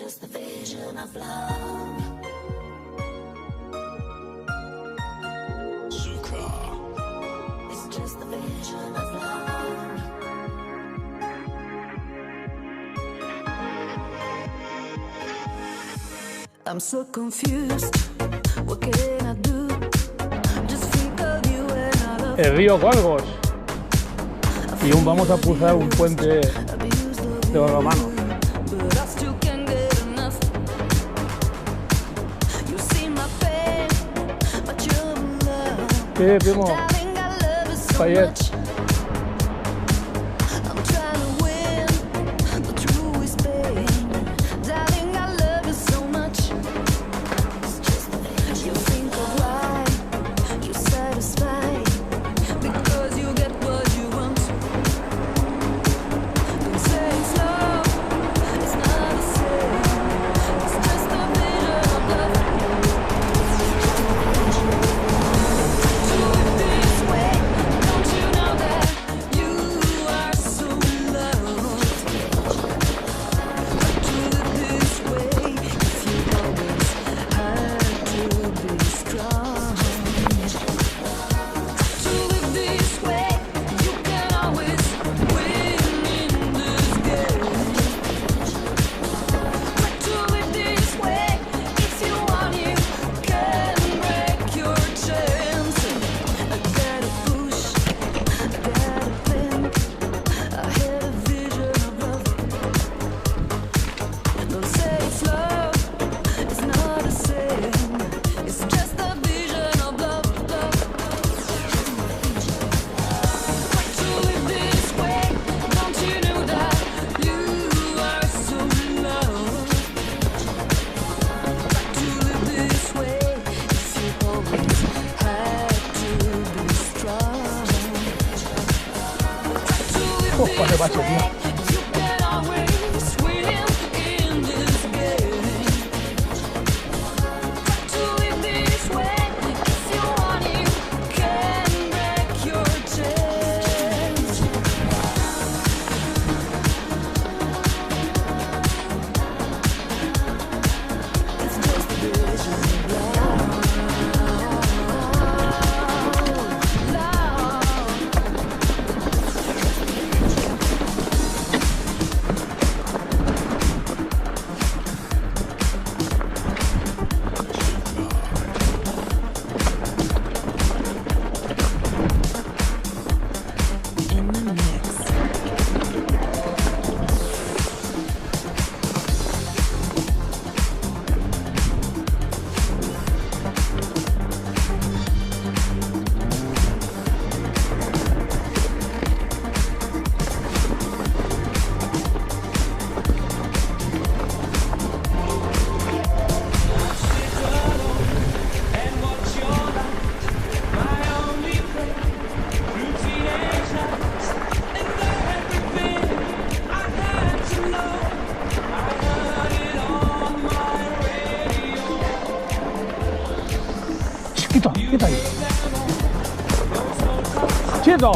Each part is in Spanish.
just the vision of love. Zuka. It's just the vision of love. I'm so confused. What can I do? Just think of you and I love El río Gualgos. Y aún vamos a cruzar un puente de los romanos. but I still can't get enough. You see my pain, but your love. ¿Qué, primo? Darling, I love you so Ayer. much. I'm trying to win, the truth is pain. Darling, I love you so much. It's just the vision. You think of why you satisfy because you get what you want. Don't say it's love, it's not the same. It's just a vision of love. To live this way, don't you know that you are so loved? To live this way, if you always had to be strong. To live this way, you can always win in this game. But to live this way, if you want, you can break your chance. I gotta push, I gotta think. I had a vision of love. Don't say it's love, it's not the same. It's just a vision of love, love. But to live this way, don't you know that you are so loved? But to live this way, if you always had to be strong. To live Oh, vale, this macho, tío. way, you can always win in this game. But to live this way, if you want, you can break your chains. It's just a vision of love, love. In the mix. Quita, quita ahí. ¡Quieto!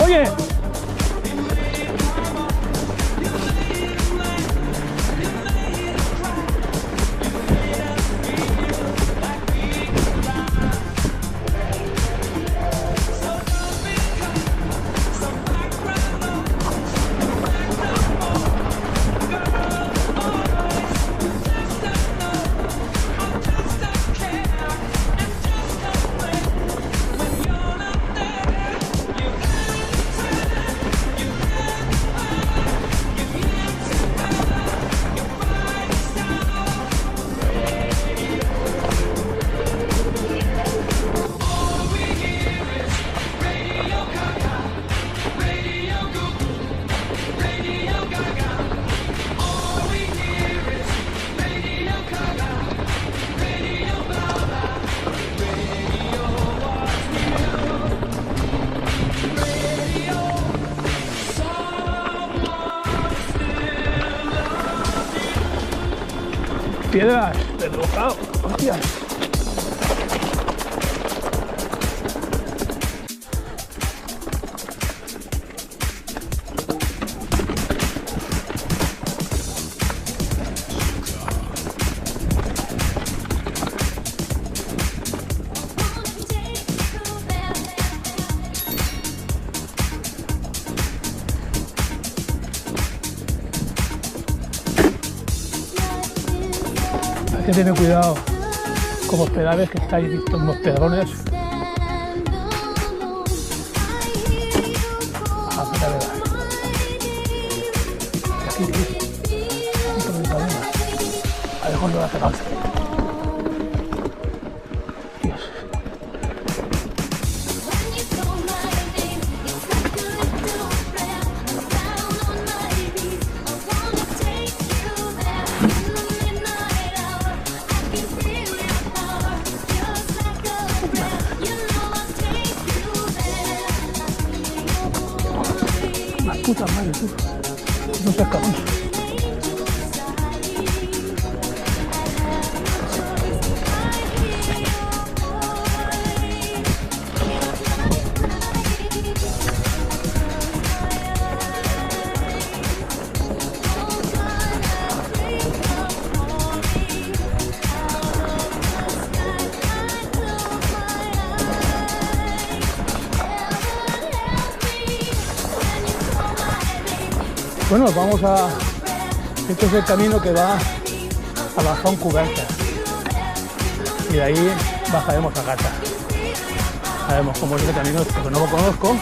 ¡Oye! Piedras, deslocado. Hostia. que tener cuidado como hospedades, que estáis vistos unos pedrones. A ver cuándo la hace falta. Dios. Las putas madre, tú. No seas cabrón. Bueno, vamos a... Este es el camino que va a la Fontcoberta. Y de ahí bajaremos a Gata. Sabemos cómo es el camino, porque no lo conozco.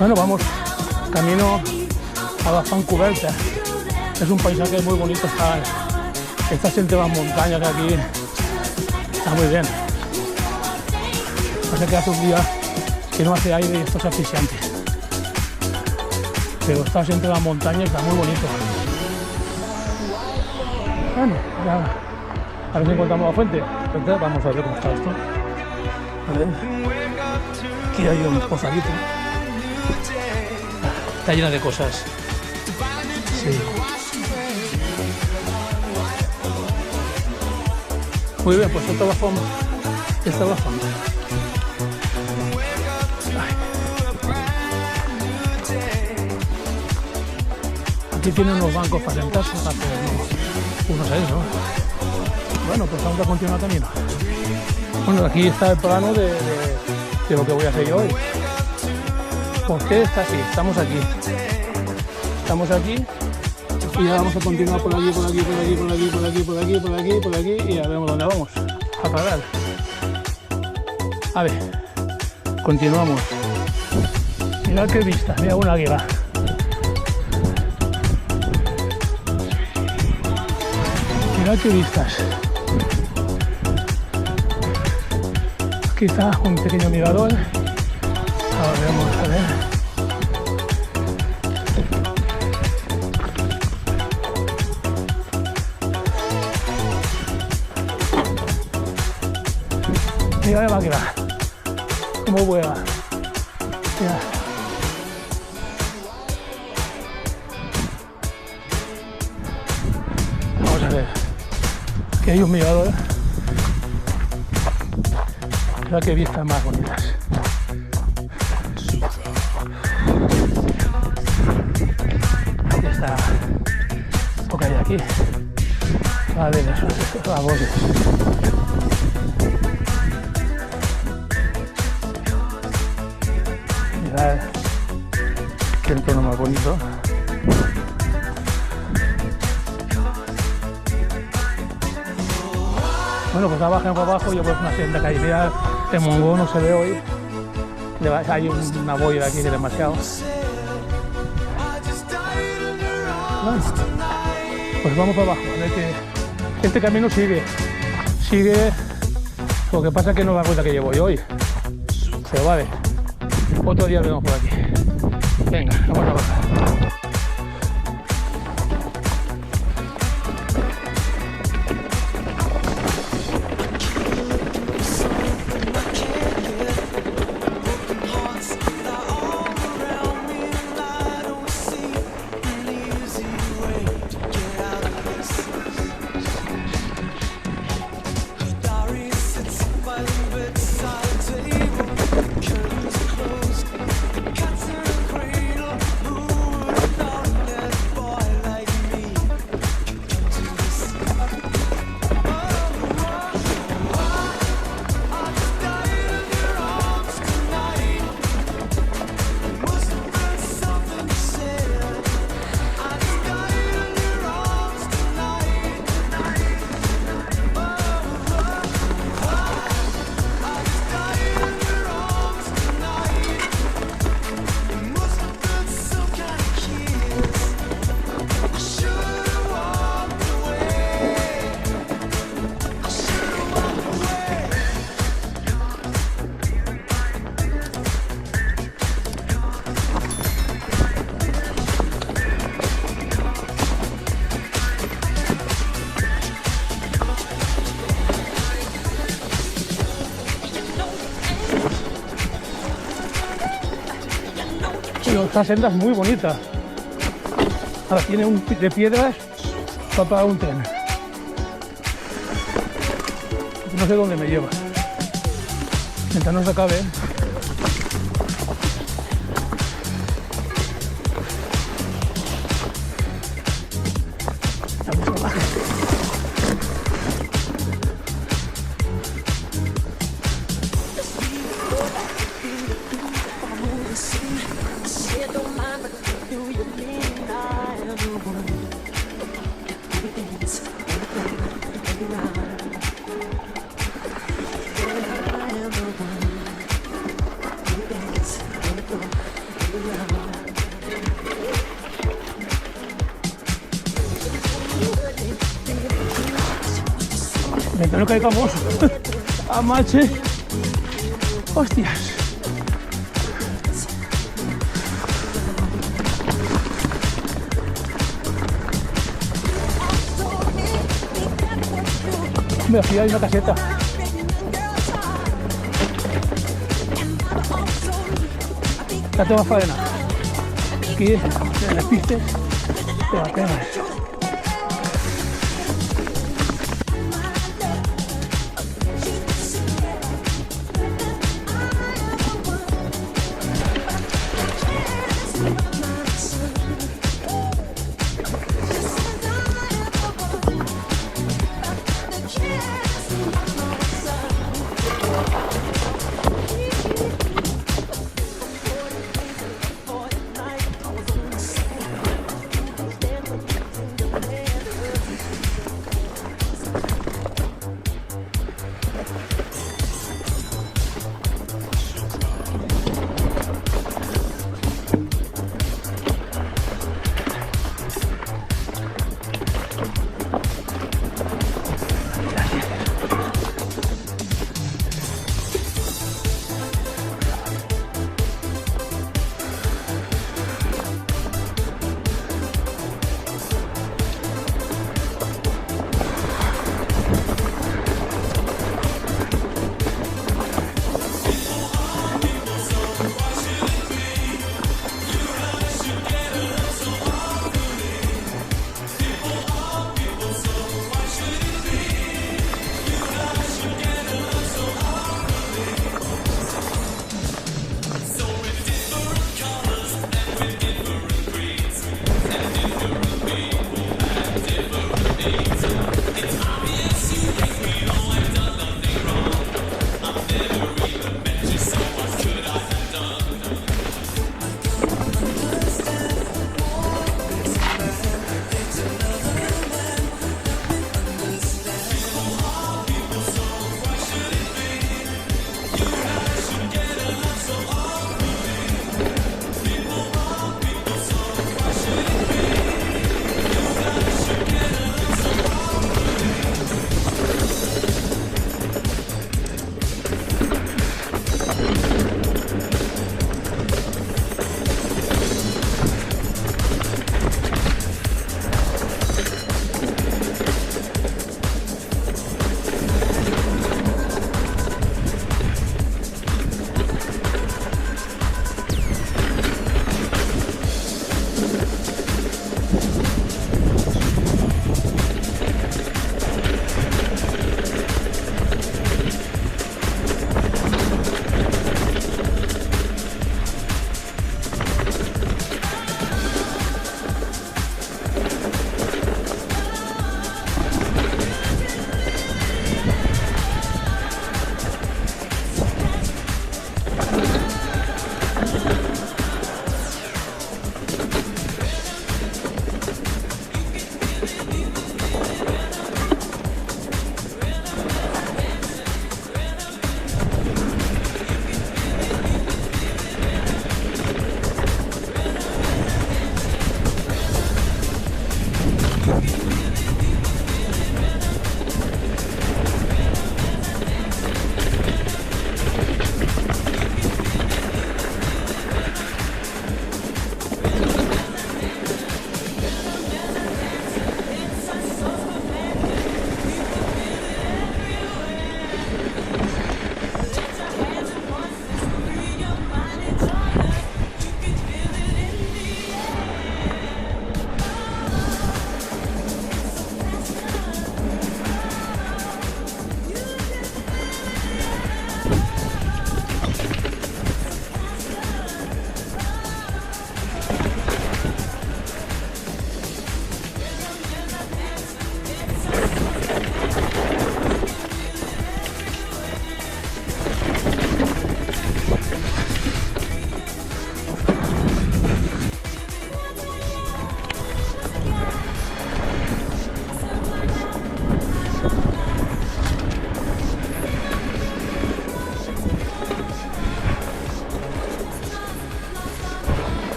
Bueno, vamos camino a la Fontcoberta. Es un paisaje muy bonito, está entre las montañas, que aquí está muy bien. Pasa que hace un día que no hace aire y esto es asfixiante. Pero estás entre las montañas, está muy bonito. Bueno, ya a ver si encontramos la fuente. Entonces, vamos a ver cómo está esto. A ver. Aquí hay un pozadito. Está llena de cosas. Sí. Muy bien, pues esta es la forma. Esta es la forma. Aquí tienen unos bancos para sentarse, para hacer unos ahí, ¿no? Bueno, pues vamos a continuar el camino. Bueno, aquí está el plano de lo que voy a hacer yo hoy. ¿Por qué está así? Estamos aquí. Estamos aquí y ya vamos a continuar por aquí, por aquí, por aquí, por aquí, por aquí, por aquí, por aquí, por aquí y ya veremos dónde vamos. A parar. A ver, continuamos. Mirad qué vista, mira una águila. Mirad qué vistas. Aquí está un pequeño mirador. Ahora vamos a ver. Mira la máquina, cómo vuela. Mira. Vamos a ver. Aquí hay un mirador. Mira qué vistas más bonitas. Aquí está lo que hay aquí. A ver, eso es la voz. Mirad qué entorno más bonito. Bueno, pues abajo para abajo yo pues una senda calle. Mirad, el Montgó no se ve hoy. Hay una boya aquí que es demasiado. Bueno, pues vamos para abajo. A ver que este camino sigue. Lo que pasa es que no es la ruta que llevo yo hoy. Pero vale. Otro día vemos por aquí. Venga, vamos a bajar. Pero esta senda es muy bonita. Ahora tiene un de piedras para parar un tren. No sé dónde me lleva. Mientras no se acabe. Mientras no caigamos a mache. Hostias. Mira, aquí hay una caseta. Ya te vas faena. Aquí en las pistas te va a pegar.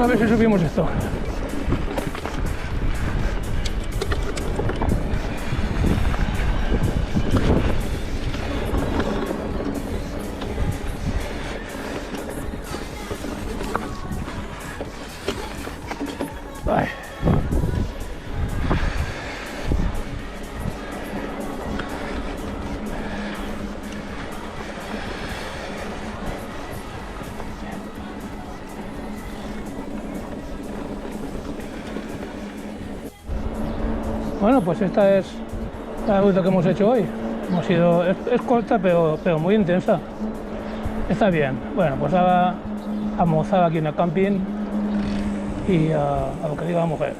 A ver si subimos esto. Ay. Bueno, pues esta es la ruta que hemos hecho hoy. Es corta, pero muy intensa. Está bien. Bueno, pues ahora almorzar aquí en el camping y a lo que diga la mujer.